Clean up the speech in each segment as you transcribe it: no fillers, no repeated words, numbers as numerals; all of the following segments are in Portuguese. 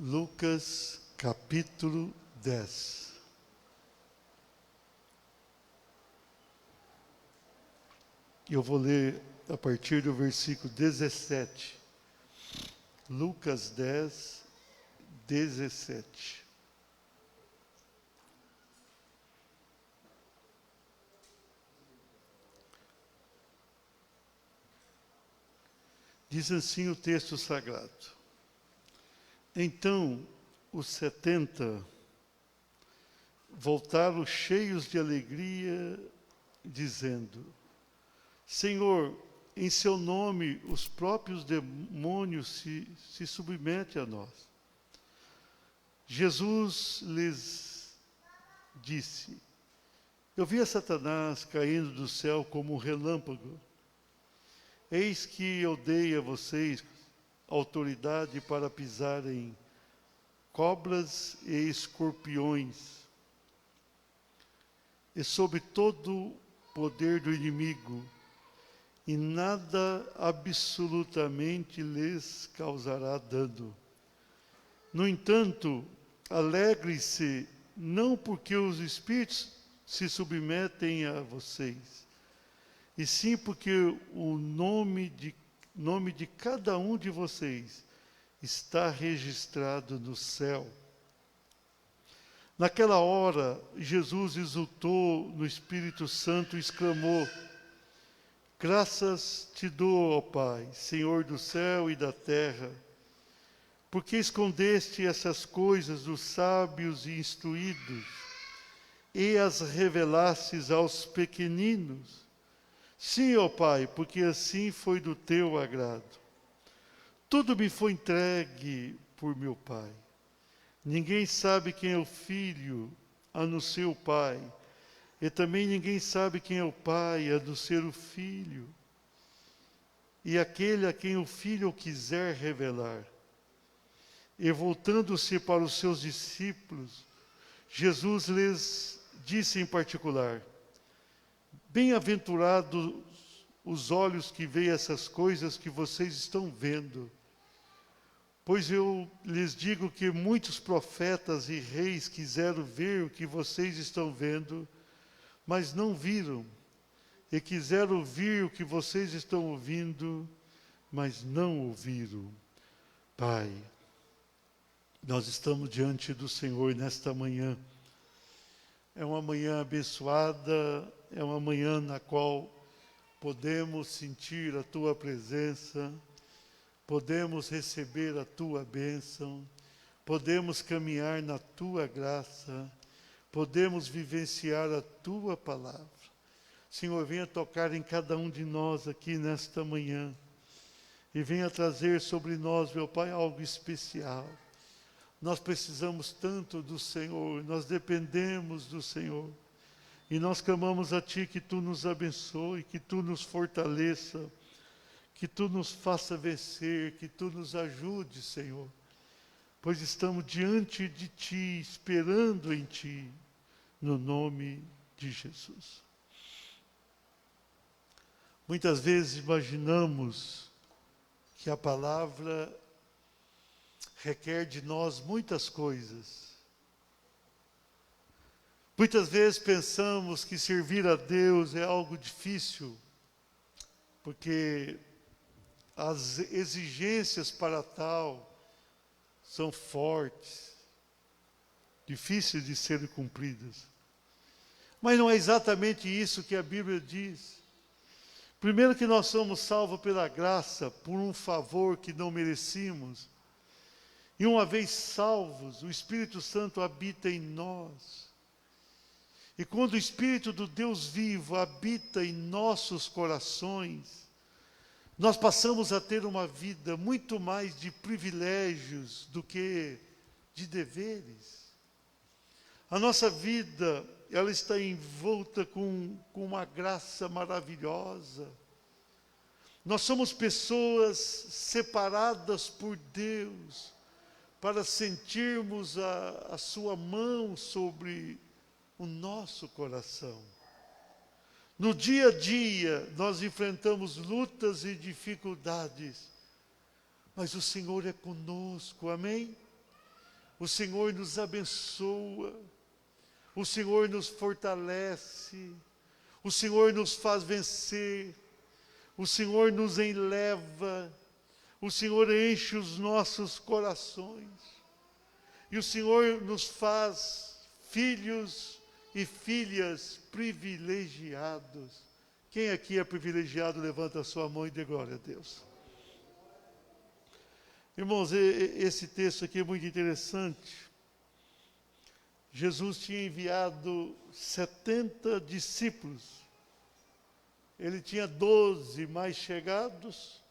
Lucas capítulo 10. Eu vou ler a partir do versículo 17. Lucas 10, 17. Diz assim o texto sagrado. Então, os 70 voltaram cheios de alegria, dizendo: Senhor, em seu nome os próprios demônios se submetem a nós. Jesus lhes disse: Eu vi a Satanás caindo do céu como um relâmpago. Eis que eu dei a vocês autoridade para pisarem cobras e escorpiões, e sobre todo o poder do inimigo, e nada absolutamente lhes causará dano. No entanto, alegre-se, não porque os espíritos se submetem a vocês, e sim porque o nome de cada um de vocês está registrado no céu. Naquela hora, Jesus exultou no Espírito Santo e exclamou: Graças te dou, ó Pai, Senhor do céu e da terra, porque escondeste essas coisas dos sábios e instruídos e as revelastes aos pequeninos. Sim, ó Pai, porque assim foi do teu agrado. Tudo me foi entregue por meu Pai. Ninguém sabe quem é o Filho, a não ser o Pai. E também ninguém sabe quem é o Pai, a não ser o Filho. E aquele a quem o Filho quiser revelar. E voltando-se para os seus discípulos, Jesus lhes disse em particular: Bem-aventurados os olhos que veem essas coisas que vocês estão vendo. Pois eu lhes digo que muitos profetas e reis quiseram ver o que vocês estão vendo, mas não viram. E quiseram ouvir o que vocês estão ouvindo, mas não ouviram. Pai, nós estamos diante do Senhor nesta manhã. É uma manhã abençoada, é uma manhã na qual podemos sentir a Tua presença, podemos receber a Tua bênção, podemos caminhar na Tua graça, podemos vivenciar a Tua palavra. Senhor, venha tocar em cada um de nós aqui nesta manhã e venha trazer sobre nós, meu Pai, algo especial. Nós precisamos tanto do Senhor, nós dependemos do Senhor. E nós clamamos a Ti que Tu nos abençoe, que Tu nos fortaleça, que Tu nos faça vencer, que Tu nos ajude, Senhor. Pois estamos diante de Ti, esperando em Ti, no nome de Jesus. Muitas vezes imaginamos que a palavra requer de nós muitas coisas. Muitas vezes pensamos que servir a Deus é algo difícil, porque as exigências para tal são fortes, difíceis de serem cumpridas. Mas não é exatamente isso que a Bíblia diz. Primeiro que nós somos salvos pela graça, por um favor que não merecíamos. E uma vez salvos, o Espírito Santo habita em nós. E quando o Espírito do Deus vivo habita em nossos corações, nós passamos a ter uma vida muito mais de privilégios do que de deveres. A nossa vida, ela está envolta com uma graça maravilhosa. Nós somos pessoas separadas por Deus para sentirmos a sua mão sobre o nosso coração. No dia a dia, nós enfrentamos lutas e dificuldades, mas o Senhor é conosco, amém? o Senhor nos abençoa, o Senhor nos fortalece, o Senhor nos faz vencer, o Senhor nos enleva, o Senhor enche os nossos corações, e o Senhor nos faz filhos e filhas privilegiados. Quem aqui é privilegiado, levanta a sua mão e dê glória a Deus. Irmãos, esse texto aqui é muito interessante. Jesus tinha enviado 70 discípulos. Ele tinha 12 mais chegados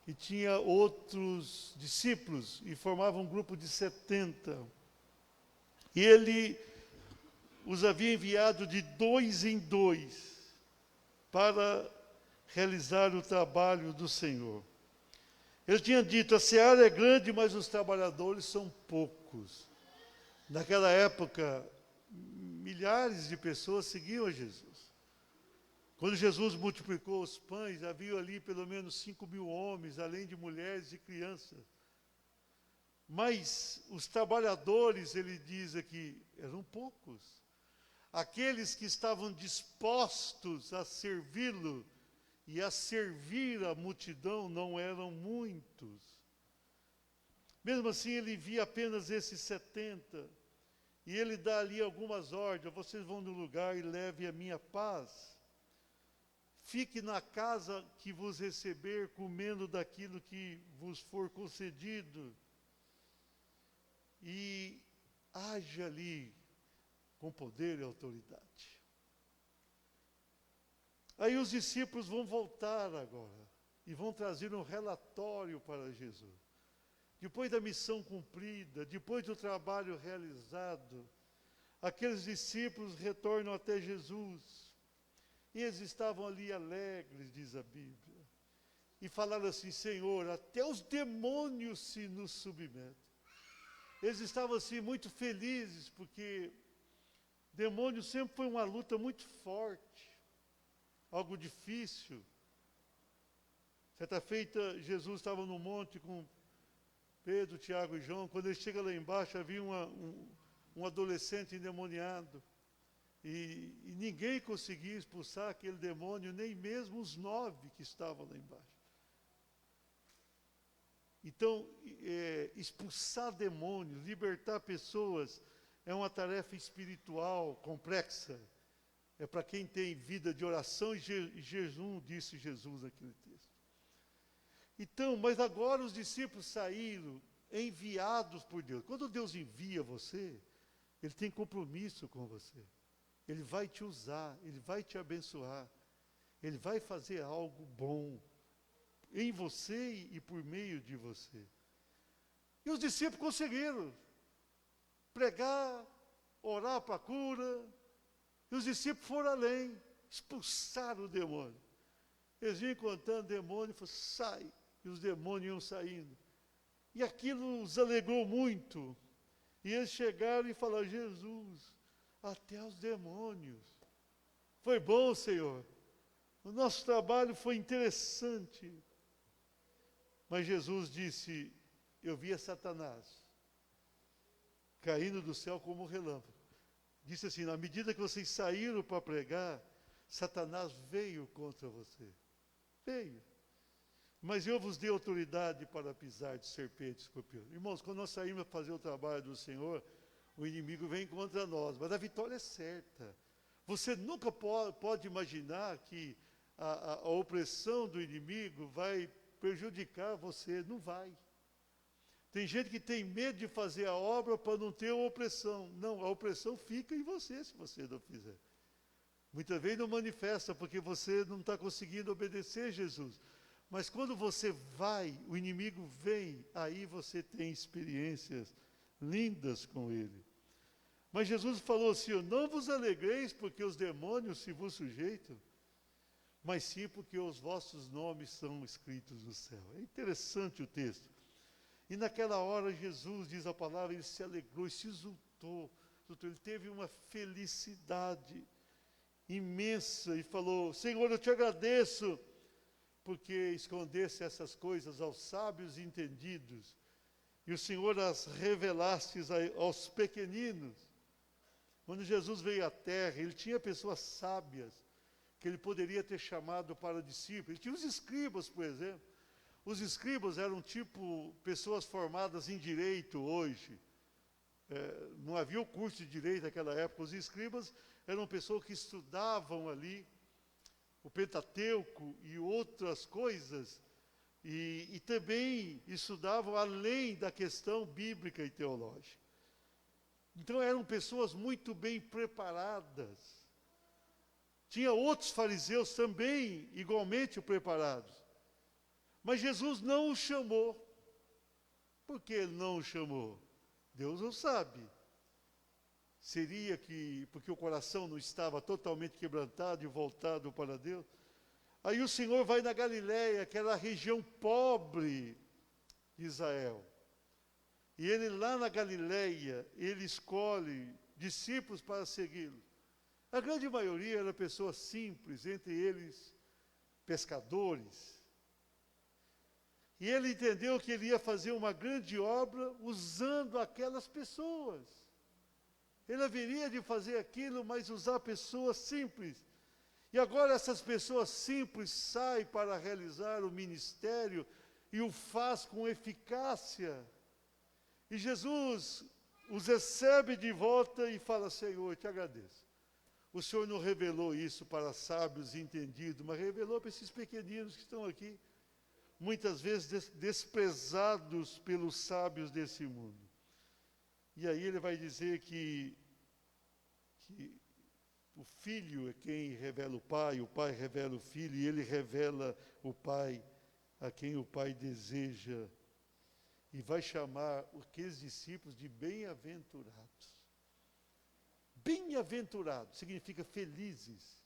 e tinha outros discípulos e formava um grupo de 70. E ele os havia enviado de 2 em 2 para realizar o trabalho do Senhor. Ele tinha dito, a seara é grande, mas os trabalhadores são poucos. Naquela época, milhares de pessoas seguiam a Jesus. Quando Jesus multiplicou os pães, havia ali pelo menos 5.000 homens, além de mulheres e crianças. Mas os trabalhadores, ele diz aqui, eram poucos. Aqueles que estavam dispostos a servi-lo e a servir a multidão não eram muitos. Mesmo assim, ele envia apenas esses 70. E ele dá ali algumas ordens, vocês vão no lugar e levem a minha paz. Fique na casa que vos receber, comendo daquilo que vos for concedido. E haja ali com poder e autoridade. Aí os discípulos vão voltar agora e vão trazer um relatório para Jesus. Depois da missão cumprida, depois do trabalho realizado, aqueles discípulos retornam até Jesus. E eles estavam ali alegres, diz a Bíblia. E falaram assim, Senhor, até os demônios se nos submetem. Eles estavam assim muito felizes, porque demônio sempre foi uma luta muito forte, algo difícil. Certa feita, Jesus estava no monte com Pedro, Tiago e João. Quando ele chega lá embaixo, havia um adolescente endemoniado. E ninguém conseguia expulsar aquele demônio, nem mesmo os 9 que estavam lá embaixo. Então, expulsar demônios, libertar pessoas, é uma tarefa espiritual complexa. É para quem tem vida de oração e jejum, disse Jesus naquele texto. Então, mas agora os discípulos saíram enviados por Deus. Quando Deus envia você, Ele tem compromisso com você. Ele vai te usar, Ele vai te abençoar. Ele vai fazer algo bom em você e por meio de você. E os discípulos conseguiram pregar, orar para a cura. E os discípulos foram além, expulsaram o demônio. Eles iam contando demônio e falaram, sai. E os demônios iam saindo. E aquilo os alegrou muito. E eles chegaram e falaram, Jesus, até os demônios. Foi bom, Senhor. O nosso trabalho foi interessante. Mas Jesus disse, eu via Satanás caindo do céu como um relâmpago. Disse assim, na medida que vocês saíram para pregar, Satanás veio contra você. Veio. Mas eu vos dei autoridade para pisar de serpentes e escorpiões. Irmãos, quando nós saímos para fazer o trabalho do Senhor, o inimigo vem contra nós, mas a vitória é certa. Você nunca pode imaginar que a opressão do inimigo vai prejudicar você. Não vai. Tem gente que tem medo de fazer a obra para não ter a opressão. Não, a opressão fica em você se você não fizer. Muitas vezes não manifesta porque você não está conseguindo obedecer a Jesus. Mas quando você vai, o inimigo vem, aí você tem experiências lindas com ele. Mas Jesus falou assim, não vos alegreis porque os demônios se vos sujeitam, mas sim porque os vossos nomes são escritos no céu. É interessante o texto. E naquela hora Jesus, diz a palavra, ele se alegrou e se exultou. Ele teve uma felicidade imensa e falou, Senhor, eu te agradeço porque escondesse essas coisas aos sábios e entendidos e o Senhor as revelastes aos pequeninos. Quando Jesus veio à terra, ele tinha pessoas sábias que ele poderia ter chamado para discípulos. Ele tinha os escribas, por exemplo. Os escribas eram tipo pessoas formadas em direito hoje. Não havia o curso de direito naquela época. Os escribas eram pessoas que estudavam ali o Pentateuco e outras coisas, e também estudavam além da questão bíblica e teológica. Então eram pessoas muito bem preparadas. Tinha outros fariseus também igualmente preparados. Mas Jesus não o chamou. Por que ele não o chamou? Deus o sabe. Seria que porque o coração não estava totalmente quebrantado e voltado para Deus? Aí o Senhor vai na Galileia, aquela região pobre de Israel. E ele lá na Galileia, ele escolhe discípulos para segui-lo. A grande maioria eram pessoas simples, entre eles pescadores. E ele entendeu que ele ia fazer uma grande obra usando aquelas pessoas. Ele haveria de fazer aquilo, mas usar pessoas simples. E agora essas pessoas simples saem para realizar o ministério e o faz com eficácia. E Jesus os recebe de volta e fala: Senhor, eu te agradeço. O Senhor não revelou isso para sábios e entendidos, mas revelou para esses pequeninos que estão aqui, muitas vezes desprezados pelos sábios desse mundo. E aí ele vai dizer que o Filho é quem revela o Pai revela o Filho, e ele revela o Pai a quem o Pai deseja. E vai chamar aqueles discípulos de bem-aventurados. Bem-aventurados significa felizes.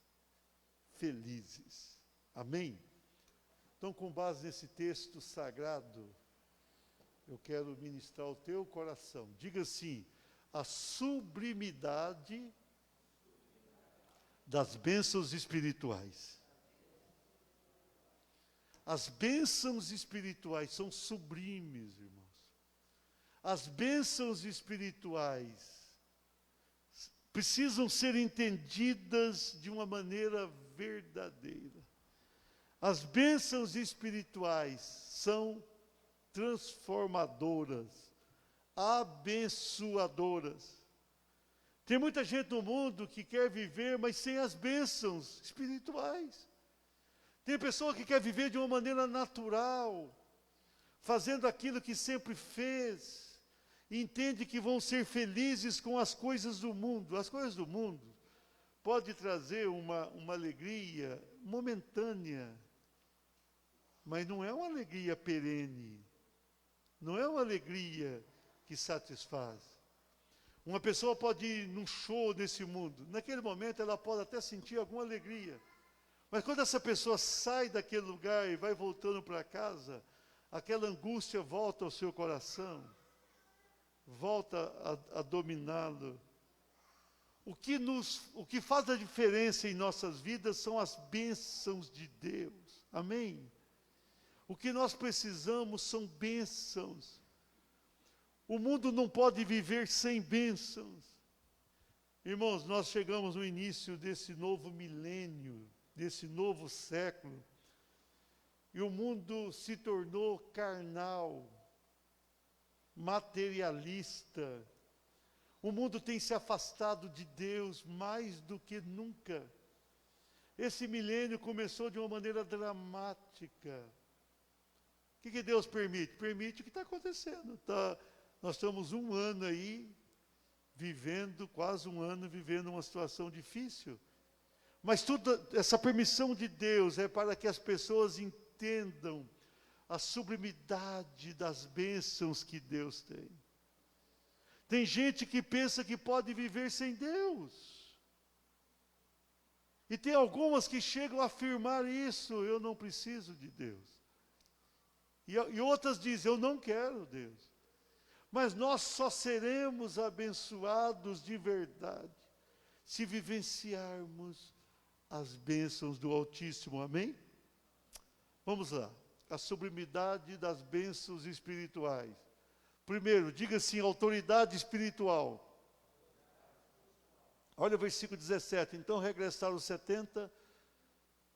Felizes. Amém? Então, com base nesse texto sagrado, eu quero ministrar ao teu coração. Diga assim: a sublimidade das bênçãos espirituais. As bênçãos espirituais são sublimes, irmãos. As bênçãos espirituais precisam ser entendidas de uma maneira verdadeira. As bênçãos espirituais são transformadoras, abençoadoras. Tem muita gente no mundo que quer viver, mas sem as bênçãos espirituais. Tem pessoa que quer viver de uma maneira natural, fazendo aquilo que sempre fez, e entende que vão ser felizes com as coisas do mundo. As coisas do mundo podem trazer uma alegria momentânea, mas não é uma alegria perene, não é uma alegria que satisfaz. Uma pessoa pode ir num show nesse mundo, naquele momento ela pode até sentir alguma alegria, mas quando essa pessoa sai daquele lugar e vai voltando para casa, aquela angústia volta ao seu coração, volta a dominá-lo. O que faz a diferença em nossas vidas são as bênçãos de Deus. Amém? O que nós precisamos são bênçãos. O mundo não pode viver sem bênçãos. Irmãos, nós chegamos no início desse novo milênio, desse novo século, e o mundo se tornou carnal, materialista. O mundo tem se afastado de Deus mais do que nunca. Esse milênio começou de uma maneira dramática. O que Deus permite? Permite o que está acontecendo. Nós estamos um ano aí, quase um ano vivendo uma situação difícil. Mas essa permissão de Deus é para que as pessoas entendam a sublimidade das bênçãos que Deus tem. Tem gente que pensa que pode viver sem Deus. E tem algumas que chegam a afirmar isso: eu não preciso de Deus. E outras dizem: eu não quero Deus. Mas nós só seremos abençoados de verdade se vivenciarmos as bênçãos do Altíssimo. Amém? Vamos lá. A sublimidade das bênçãos espirituais. Primeiro, diga assim, autoridade espiritual. Olha o versículo 17. Então regressaram os 70,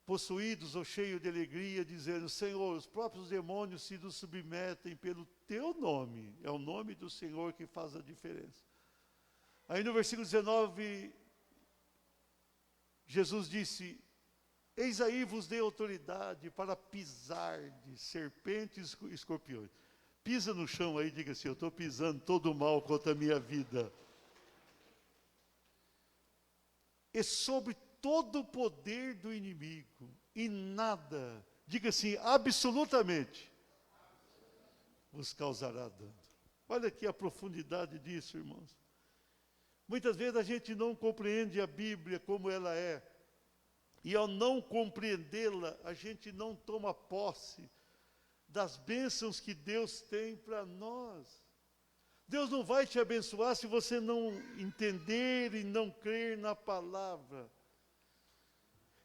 possuídos ou cheios de alegria, dizendo: Senhor, os próprios demônios se nos submetem pelo teu nome. É o nome do Senhor que faz a diferença. Aí no versículo 19, Jesus disse: Eis aí vos dei autoridade para pisar de serpentes e escorpiões. Pisa no chão aí, diga assim: eu estou pisando todo o mal contra a minha vida. E sobre todo o poder do inimigo, e nada, diga assim, absolutamente, vos causará dano. Olha aqui a profundidade disso, irmãos. Muitas vezes a gente não compreende a Bíblia como ela é. E ao não compreendê-la, a gente não toma posse das bênçãos que Deus tem para nós. Deus não vai te abençoar se você não entender e não crer na palavra.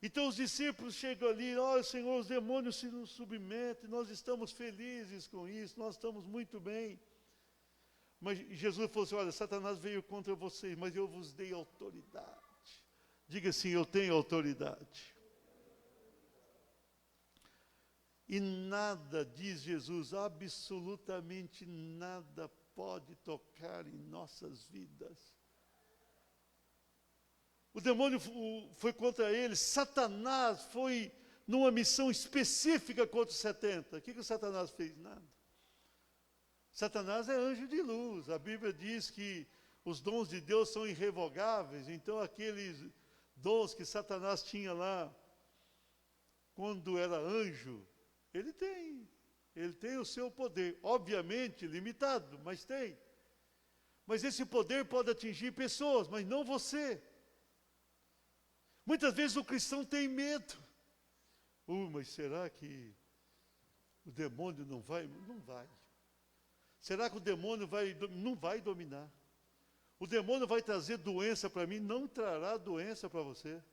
Então os discípulos chegam ali: Senhor, os demônios se nos submetem, nós estamos felizes com isso, nós estamos muito bem. Mas Jesus falou assim: olha, Satanás veio contra vocês, mas eu vos dei autoridade. Diga assim: eu tenho autoridade. E nada, diz Jesus, absolutamente nada pode tocar em nossas vidas. O demônio foi contra eles, Satanás foi numa missão específica contra os 70. O que o Satanás fez? Nada. Satanás é anjo de luz. A Bíblia diz que os dons de Deus são irrevogáveis. Então aqueles dons que Satanás tinha lá, quando era anjo, ele tem o seu poder, obviamente limitado, mas tem. Mas esse poder pode atingir pessoas, mas não você. Muitas vezes o cristão tem medo. Mas será que o demônio não vai? Não vai. Será que o demônio não vai dominar? O demônio vai trazer doença para mim? Não trará doença para você.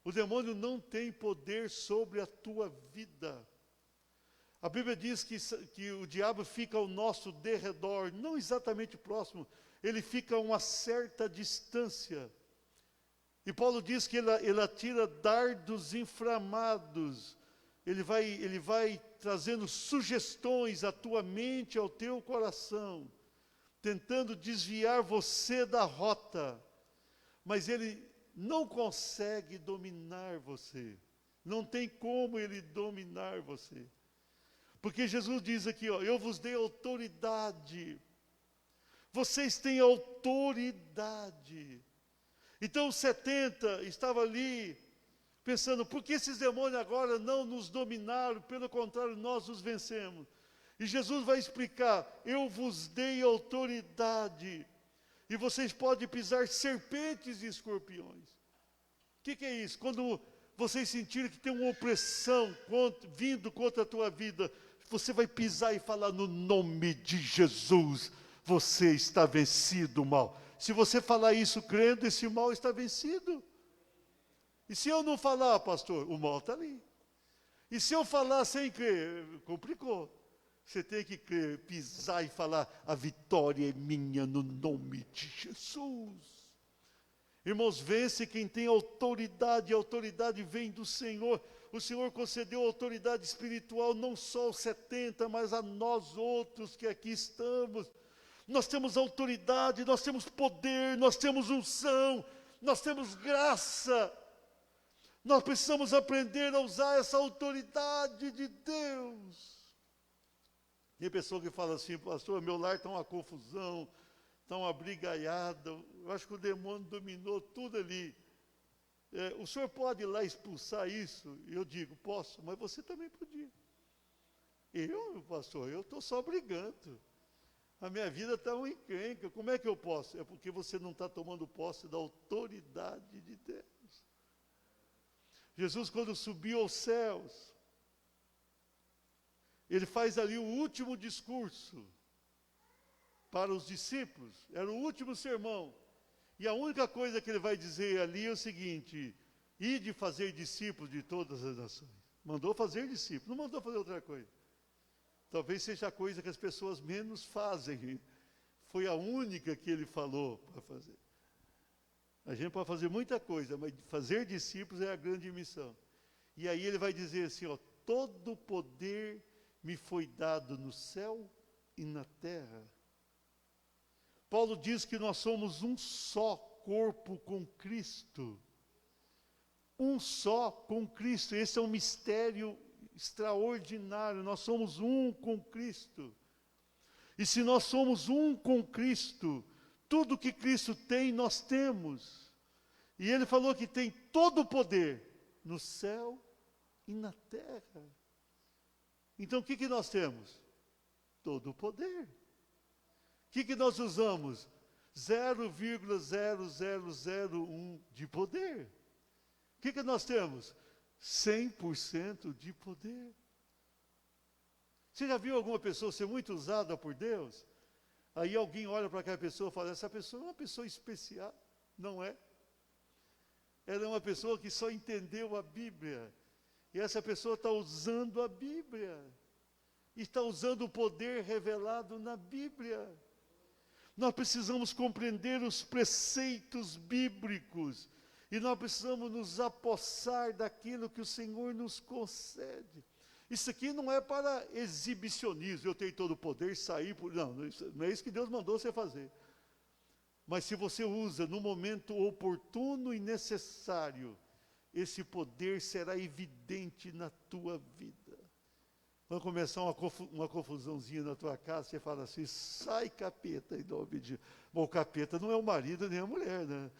O demônio não tem poder sobre a tua vida. A Bíblia diz que o diabo fica ao nosso derredor, não exatamente próximo, ele fica a uma certa distância. E Paulo diz que ele atira dardos inflamados, ele vai trazendo sugestões à tua mente, ao teu coração, tentando desviar você da rota, mas ele não consegue dominar você, não tem como ele dominar você. Porque Jesus diz aqui, eu vos dei autoridade. Vocês têm autoridade. Então os 70 estavam ali, pensando: por que esses demônios agora não nos dominaram? Pelo contrário, nós os vencemos. E Jesus vai explicar: eu vos dei autoridade. E vocês podem pisar serpentes e escorpiões. O que é isso? Quando vocês sentirem que tem uma opressão vindo contra a tua vida, você vai pisar e falar: no nome de Jesus, você está vencido, mal. Se você falar isso crendo, esse mal está vencido. E se eu não falar, pastor, o mal está ali. E se eu falar sem crer, complicou. Você tem que crer, pisar e falar: a vitória é minha no nome de Jesus. Irmãos, vence quem tem autoridade, a autoridade vem do Senhor. O Senhor concedeu autoridade espiritual não só aos 70, mas a nós outros que aqui estamos. Nós temos autoridade, nós temos poder, nós temos unção, nós temos graça. Nós precisamos aprender a usar essa autoridade de Deus. Tem pessoa que fala assim: pastor, meu lar está uma confusão, está uma brigaiada, eu acho que o demônio dominou tudo ali. O senhor pode ir lá expulsar isso? E eu digo: posso, mas você também podia. Pastor, eu estou só brigando. A minha vida está uma encrenca, como é que eu posso? É porque você não está tomando posse da autoridade de Deus. Jesus, quando subiu aos céus, ele faz ali o último discurso para os discípulos, era o último sermão. E a única coisa que ele vai dizer ali é o seguinte: ide fazer discípulos de todas as nações. Mandou fazer discípulos, não mandou fazer outra coisa. Talvez seja a coisa que as pessoas menos fazem. Foi a única que ele falou para fazer. A gente pode fazer muita coisa, mas fazer discípulos é a grande missão. E aí ele vai dizer assim, ó, todo poder me foi dado no céu e na terra. Paulo diz que nós somos um só corpo com Cristo. Um só com Cristo. Esse é um mistério extraordinário. Nós somos um com Cristo. E se nós somos um com Cristo, tudo que Cristo tem, nós temos. E ele falou que tem todo o poder no céu e na terra. Então o que nós temos? Todo o poder. O que nós usamos? 0,0001 de poder. O que nós temos? 100% de poder. Você já viu alguma pessoa ser muito usada por Deus? Aí alguém olha para aquela pessoa e fala, essa pessoa é uma pessoa especial. Não é. Ela é uma pessoa que só entendeu a Bíblia. E essa pessoa está usando a Bíblia. Está usando o poder revelado na Bíblia. Nós precisamos compreender os preceitos bíblicos. E nós precisamos nos apossar daquilo que o Senhor nos concede. Isso aqui não é para exibicionismo, eu tenho todo o poder, sair por... Não, não é isso que Deus mandou você fazer. Mas se você usa no momento oportuno e necessário, esse poder será evidente na tua vida. Vai começar uma confusãozinha na tua casa, você fala assim, sai capeta, em nome de... Bom, o capeta não é o marido nem a mulher, né?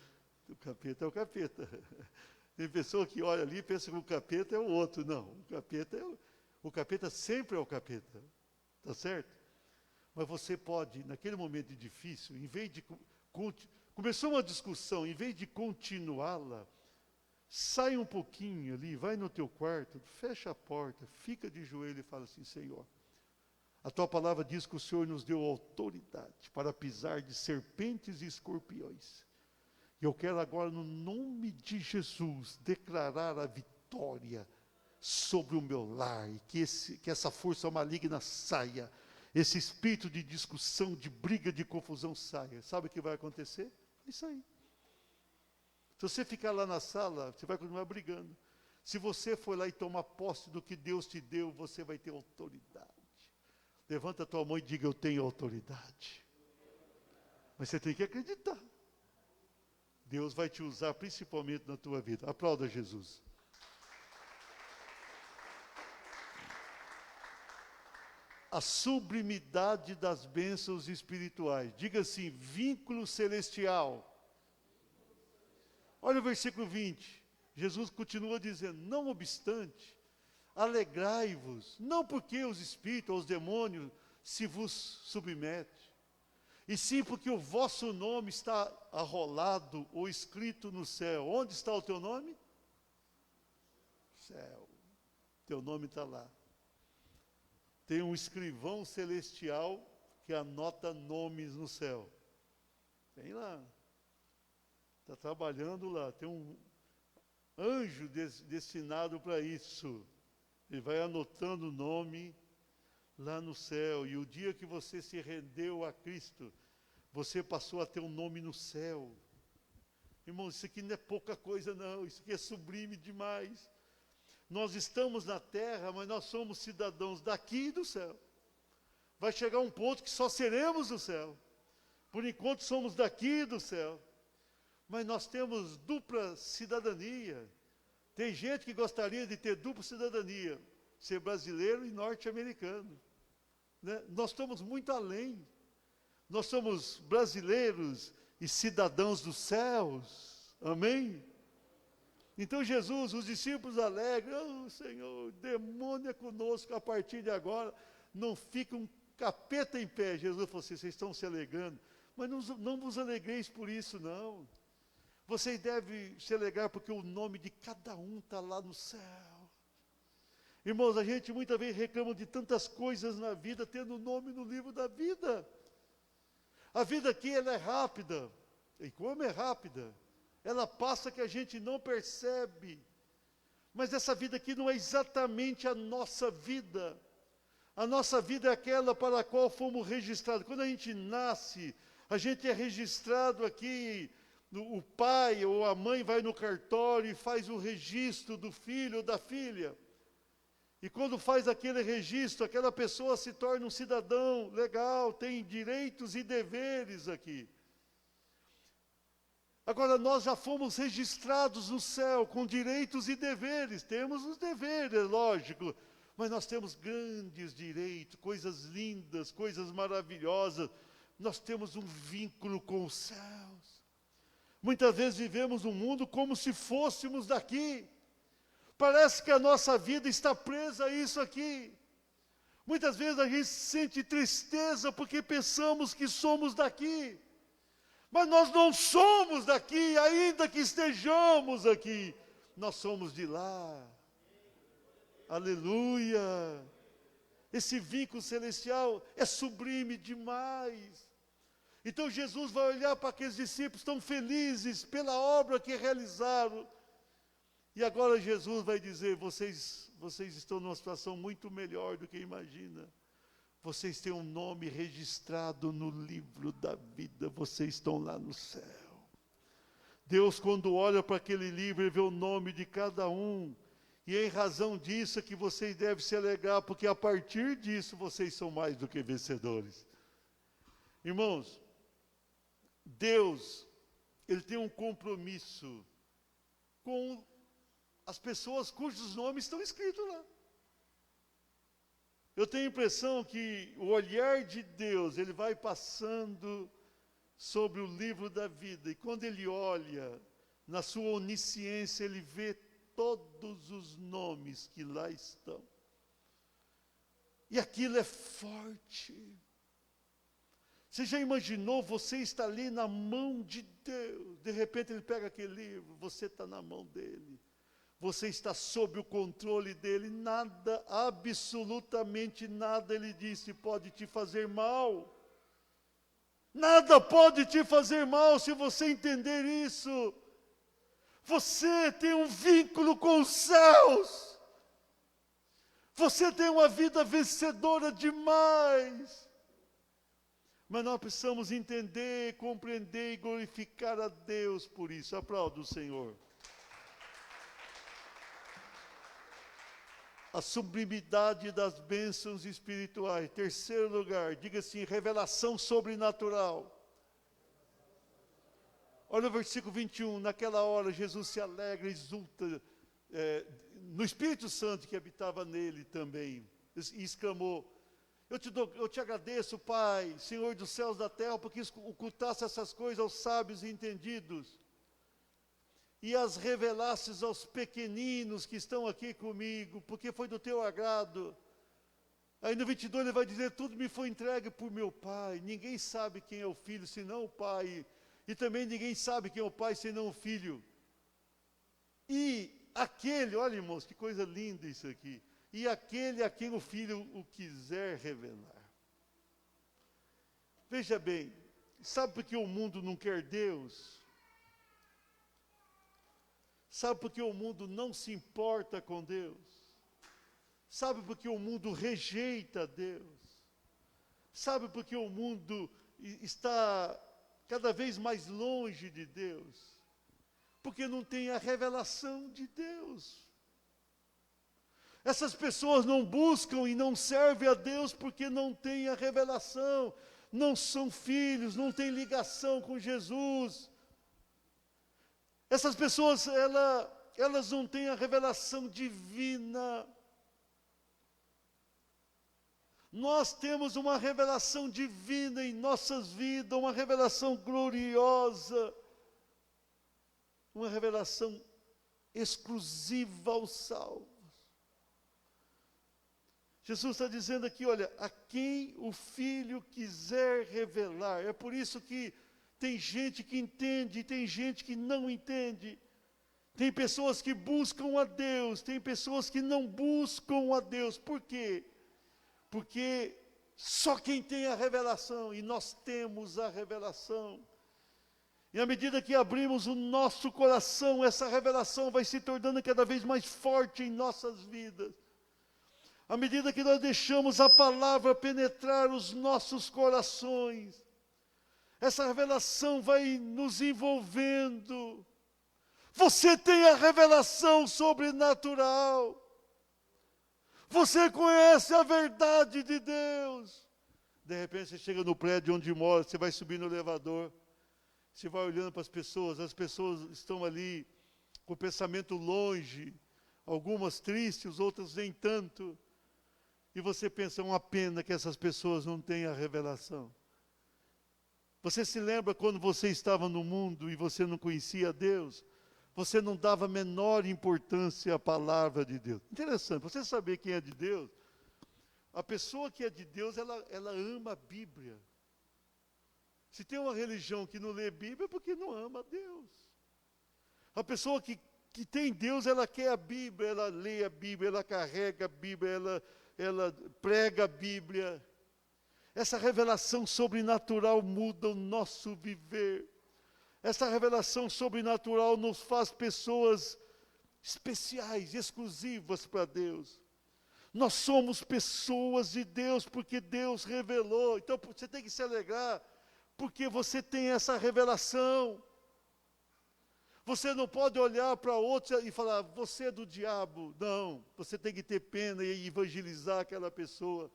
O capeta é o capeta. Tem pessoa que olha ali e pensa que o capeta é o outro. Não, o capeta sempre é o capeta. Tá certo? Mas você pode, naquele momento difícil, em vez de... Começou uma discussão, em vez de continuá-la, sai um pouquinho ali, vai no teu quarto, fecha a porta, fica de joelho e fala assim, Senhor, a tua palavra diz que o Senhor nos deu autoridade para pisar de serpentes e escorpiões. E eu quero agora, no nome de Jesus, declarar a vitória sobre o meu lar, e que essa força maligna saia, esse espírito de discussão, de briga, de confusão saia. Sabe o que vai acontecer? É isso aí. Se você ficar lá na sala, você vai continuar brigando. Se você for lá e tomar posse do que Deus te deu, você vai ter autoridade. Levanta a tua mão e diga, eu tenho autoridade. Mas você tem que acreditar. Deus vai te usar principalmente na tua vida. Aplauda Jesus. A sublimidade das bênçãos espirituais. Diga assim, vínculo celestial. Olha o versículo 20. Jesus continua dizendo, não obstante, alegrai-vos, não porque os espíritos ou os demônios se vos submetem, e sim porque o vosso nome está arrolado ou escrito no céu. Onde está o teu nome? Céu. Teu nome está lá. Tem um escrivão celestial que anota nomes no céu. Tem lá. Está trabalhando lá. Tem um anjo destinado para isso. Ele vai anotando o nome lá no céu. E o dia que você se rendeu a Cristo, você passou a ter um nome no céu. Irmão, isso aqui não é pouca coisa não, isso aqui é sublime demais. Nós estamos na terra, mas nós somos cidadãos daqui e do céu. Vai chegar um ponto que só seremos do céu. Por enquanto somos daqui e do céu. Mas nós temos dupla cidadania. Tem gente que gostaria de ter dupla cidadania, ser brasileiro e norte-americano. Né? Nós estamos muito além. Nós somos brasileiros e cidadãos dos céus. Amém? Então Jesus, os discípulos alegram, oh, Senhor, o demônio é conosco a partir de agora. Não fica um capeta em pé. Jesus falou assim, vocês estão se alegrando. Mas não vos alegreis por isso, não. Vocês devem se alegrar porque o nome de cada um está lá no céu. Irmãos, a gente muitas vezes reclama de tantas coisas na vida, tendo o nome no livro da vida. A vida aqui, ela é rápida. E como é rápida? Ela passa que a gente não percebe. Mas essa vida aqui não é exatamente a nossa vida. A nossa vida é aquela para a qual fomos registrados. Quando a gente nasce, a gente é registrado aqui, o pai ou a mãe vai no cartório e faz o registro do filho ou da filha. E quando faz aquele registro, aquela pessoa se torna um cidadão legal, tem direitos e deveres aqui. Agora, nós já fomos registrados no céu com direitos e deveres. Temos os deveres, é lógico, mas nós temos grandes direitos, coisas lindas, coisas maravilhosas. Nós temos um vínculo com os céus. Muitas vezes vivemos um mundo como se fôssemos daqui. Parece que a nossa vida está presa a isso aqui. Muitas vezes a gente sente tristeza porque pensamos que somos daqui. Mas nós não somos daqui, ainda que estejamos aqui. Nós somos de lá. Aleluia! Esse vínculo celestial é sublime demais. Então Jesus vai olhar para aqueles discípulos tão felizes pela obra que realizaram. E agora Jesus vai dizer, vocês estão numa situação muito melhor do que imagina. Vocês têm um nome registrado no livro da vida, vocês estão lá no céu. Deus, quando olha para aquele livro, ele vê o nome de cada um. E em razão disso é que vocês devem se alegrar, porque a partir disso vocês são mais do que vencedores. Irmãos, Deus, Ele tem um compromisso com as pessoas cujos nomes estão escritos lá. Eu tenho a impressão que o olhar de Deus, Ele vai passando sobre o livro da vida, e quando Ele olha, na sua onisciência, Ele vê todos os nomes que lá estão. E aquilo é forte. Você já imaginou, você está ali na mão de Deus, de repente Ele pega aquele livro, você está na mão dEle. Você está sob o controle dEle, nada, absolutamente nada, Ele disse, pode te fazer mal. Nada pode te fazer mal se você entender isso. Você tem um vínculo com os céus. Você tem uma vida vencedora demais. Mas nós precisamos entender, compreender e glorificar a Deus por isso. Aplauda o Senhor. A sublimidade das bênçãos espirituais. Terceiro lugar, diga assim, revelação sobrenatural. Olha o versículo 21, naquela hora Jesus se alegra, exulta, no Espírito Santo que habitava nele também, e exclamou, eu te agradeço, Pai, Senhor dos céus e da terra, porque ocultaste essas coisas aos sábios e entendidos, e as revelastes aos pequeninos que estão aqui comigo, porque foi do teu agrado. Aí no 22 ele vai dizer, tudo me foi entregue por meu Pai, ninguém sabe quem é o Filho, senão o Pai, e também ninguém sabe quem é o Pai, senão o Filho. E aquele, olha irmãos, que coisa linda isso aqui, e aquele a quem o Filho o quiser revelar. Veja bem, sabe por que o mundo não quer Deus? Sabe por que o mundo não se importa com Deus? Sabe por que o mundo rejeita Deus? Sabe por que o mundo está cada vez mais longe de Deus? Porque não tem a revelação de Deus. Essas pessoas não buscam e não servem a Deus porque não têm a revelação, não são filhos, não têm ligação com Jesus. Essas pessoas, elas não têm a revelação divina. Nós temos uma revelação divina em nossas vidas, uma revelação gloriosa, uma revelação exclusiva aos salvos. Jesus está dizendo aqui, olha, a quem o Filho quiser revelar. É por isso que tem gente que entende e tem gente que não entende. Tem pessoas que buscam a Deus, tem pessoas que não buscam a Deus. Por quê? Porque só quem tem a revelação, e nós temos a revelação. E à medida que abrimos o nosso coração, essa revelação vai se tornando cada vez mais forte em nossas vidas. À medida que nós deixamos a palavra penetrar os nossos corações, essa revelação vai nos envolvendo. Você tem a revelação sobrenatural. Você conhece a verdade de Deus. De repente você chega no prédio onde mora, você vai subir no elevador, você vai olhando para as pessoas estão ali com o pensamento longe, algumas tristes, outras nem tanto. E você pensa, uma pena que essas pessoas não tenham a revelação. Você se lembra quando você estava no mundo e você não conhecia Deus? Você não dava a menor importância à palavra de Deus. Interessante, você saber quem é de Deus, a pessoa que é de Deus, ela ama a Bíblia. Se tem uma religião que não lê Bíblia, é porque não ama a Deus. A pessoa que tem Deus, ela quer a Bíblia, ela lê a Bíblia, ela carrega a Bíblia, ela prega a Bíblia. Essa revelação sobrenatural muda o nosso viver. Essa revelação sobrenatural nos faz pessoas especiais, exclusivas para Deus. Nós somos pessoas de Deus porque Deus revelou. Então você tem que se alegrar porque você tem essa revelação. Você não pode olhar para outro e falar, você é do diabo. Não, você tem que ter pena e evangelizar aquela pessoa.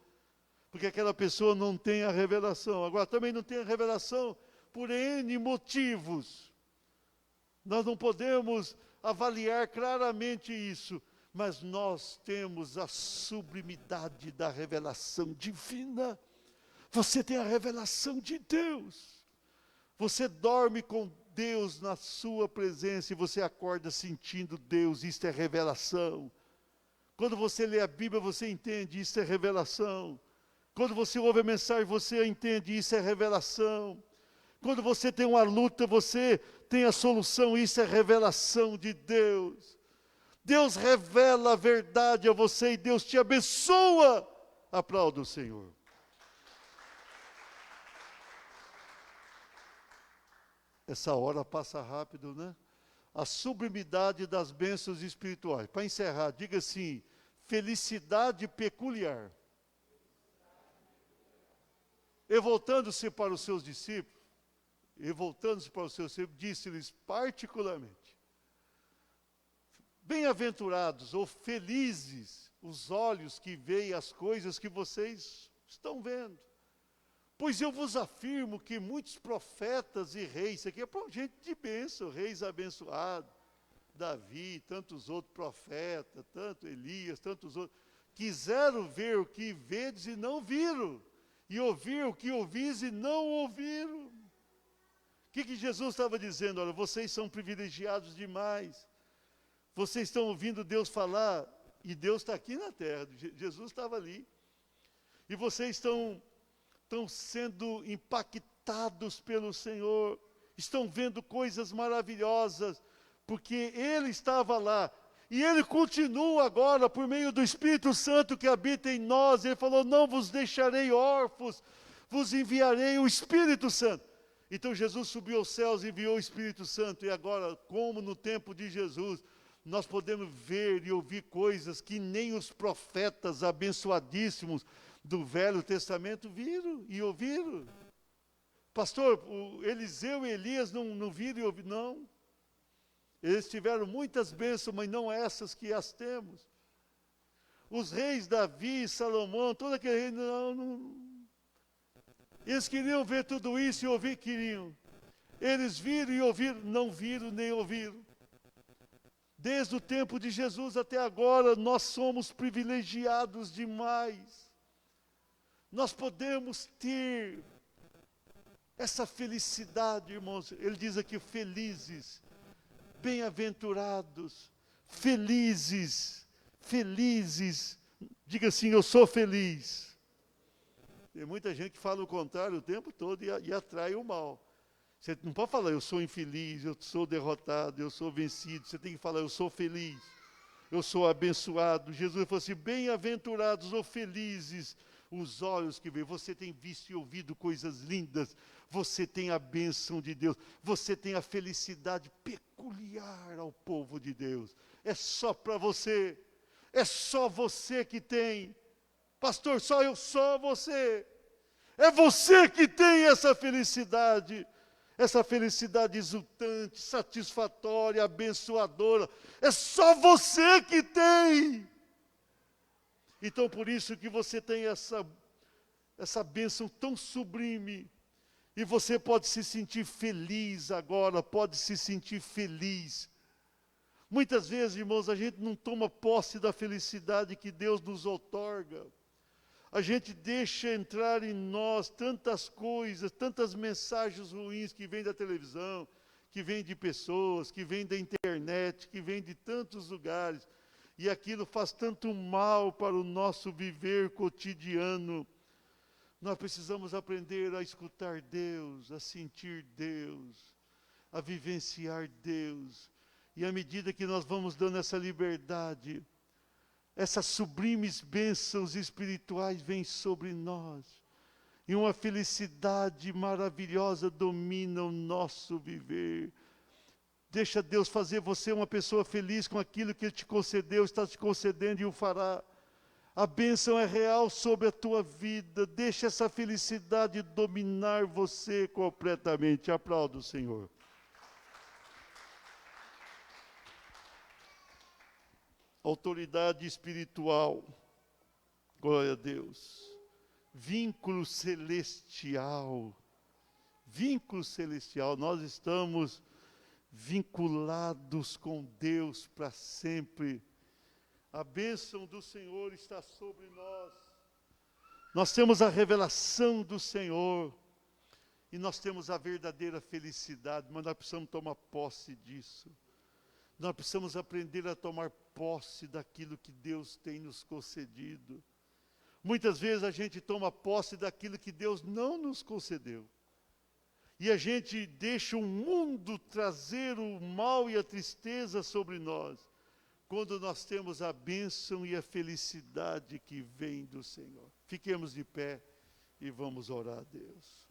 Porque aquela pessoa não tem a revelação. Agora, também não tem a revelação por N motivos. Nós não podemos avaliar claramente isso. Mas nós temos a sublimidade da revelação divina. Você tem a revelação de Deus. Você dorme com Deus na sua presença e você acorda sentindo Deus. Isto é revelação. Quando você lê a Bíblia, você entende, isso é revelação. Quando você ouve a mensagem, você entende, isso é revelação. Quando você tem uma luta, você tem a solução, isso é revelação de Deus. Deus revela a verdade a você e Deus te abençoa. Aplauda o Senhor. Essa hora passa rápido, né? A sublimidade das bênçãos espirituais. Para encerrar, diga assim, felicidade peculiar. E voltando-se para os seus discípulos, disse-lhes particularmente, bem-aventurados ou felizes os olhos que veem as coisas que vocês estão vendo. Pois eu vos afirmo que muitos profetas e reis, isso aqui é para gente de bênção, reis abençoados, Davi, tantos outros profetas, tanto Elias, tantos outros, quiseram ver o que vedes e não viram, e ouvir o que ouvis e não ouviram. O que Jesus estava dizendo? Olha, vocês são privilegiados demais. Vocês estão ouvindo Deus falar, e Deus está aqui na terra, Jesus estava ali. E vocês estão sendo impactados pelo Senhor, estão vendo coisas maravilhosas, porque Ele estava lá. E Ele continua agora, por meio do Espírito Santo que habita em nós. Ele falou, não vos deixarei órfãos, vos enviarei o Espírito Santo. Então Jesus subiu aos céus e enviou o Espírito Santo. E agora, como no tempo de Jesus, nós podemos ver e ouvir coisas que nem os profetas abençoadíssimos do Velho Testamento viram e ouviram. Pastor, Eliseu e Elias não viram e ouviram? Não. Eles tiveram muitas bênçãos, mas não essas que as temos. Os reis Davi, Salomão, todo aquele rei, não. Eles queriam ver tudo isso e ouvir, queriam. Eles viram e ouviram, não viram nem ouviram. Desde o tempo de Jesus até agora, nós somos privilegiados demais. Nós podemos ter essa felicidade, irmãos. Ele diz aqui, felizes, bem-aventurados, felizes. Diga assim, eu sou feliz. Tem muita gente que fala o contrário o tempo todo e atrai o mal. Você não pode falar, eu sou infeliz, eu sou derrotado, eu sou vencido. Você tem que falar, eu sou feliz, eu sou abençoado. Jesus falou assim, bem-aventurados ou felizes os olhos que veem. Você tem visto e ouvido coisas lindas. Você tem a bênção de Deus. Você tem a felicidade peculiar ao povo de Deus. É só para você. É só você que tem. Pastor, só você. É você que tem essa felicidade exultante, satisfatória, abençoadora. É só você que tem. Então, por isso que você tem essa bênção tão sublime. E você pode se sentir feliz agora, pode se sentir feliz. Muitas vezes, irmãos, a gente não toma posse da felicidade que Deus nos outorga. A gente deixa entrar em nós tantas coisas, tantas mensagens ruins que vêm da televisão, que vêm de pessoas, que vêm da internet, que vêm de tantos lugares. E aquilo faz tanto mal para o nosso viver cotidiano. Nós precisamos aprender a escutar Deus, a sentir Deus, a vivenciar Deus. E à medida que nós vamos dando essa liberdade, essas sublimes bênçãos espirituais vêm sobre nós. E uma felicidade maravilhosa domina o nosso viver. Deixa Deus fazer você uma pessoa feliz com aquilo que Ele te concedeu, está te concedendo e o fará. A bênção é real sobre a tua vida. Deixa essa felicidade dominar você completamente. Aplauda o Senhor. Autoridade espiritual. Glória a Deus. Vínculo celestial. Vínculo celestial. Nós estamos vinculados com Deus para sempre. A bênção do Senhor está sobre nós. Nós temos a revelação do Senhor. E nós temos a verdadeira felicidade, mas nós precisamos tomar posse disso. Nós precisamos aprender a tomar posse daquilo que Deus tem nos concedido. Muitas vezes a gente toma posse daquilo que Deus não nos concedeu. E a gente deixa o mundo trazer o mal e a tristeza sobre nós, quando nós temos a bênção e a felicidade que vem do Senhor. Fiquemos de pé e vamos orar a Deus.